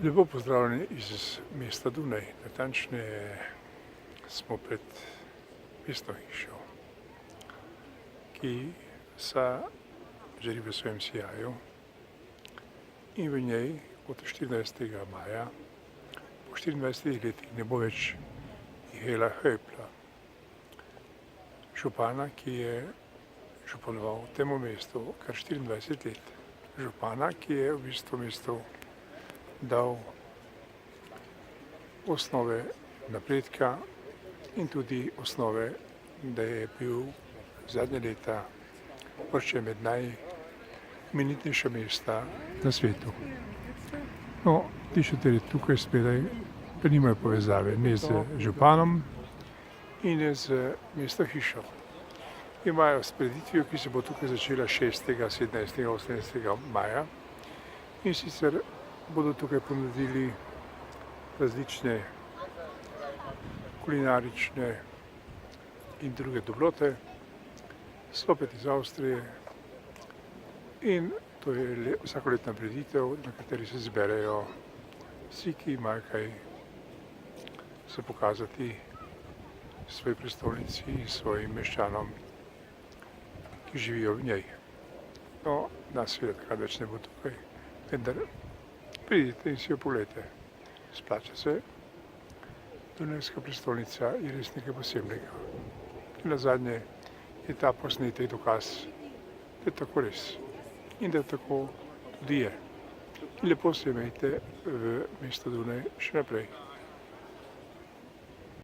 Lepo pozdravljeni iz mesta Dunaj. Natančneje smo pred mestno hišo, ki se žari v svojem sijaju in v njej od 14. maja po 24 letih ne bo več Mihaela Höpla, župana, ki je županoval v tem mestu kar 24 let. Župana, ki je v bistvu mestu dal osnove napredka in tudi osnove, da je bil zadnje leta uvrščen med najimenitnejša mesta na svetu. No, ti šotori tukaj spredaj pa nimajo povezave ne z županom in ne z mestno hišo. Imajo spreditvijo, ki se bo tukaj začela 6., 17., 18. maja in sicer bodo tukaj ponudili različne kulinarične in druge dobrote, spopet iz Avstrije, in to je vsakoletna prireditev, na kateri se zberejo vsi, ki imajo kaj se pokazati svoji prestolnici in svojim meščanom, ki živijo v njej. No, nas seveda takrat več ne bo tukaj, vendar pridite in si jo pogledajte. Splača se. Dunajska prestolnica je res nekaj posebnega. In nazadnje je ta posnetek dokaz, da je tako res in da tako tudi je. In lepo se imejte v mestu Dunaj še naprej.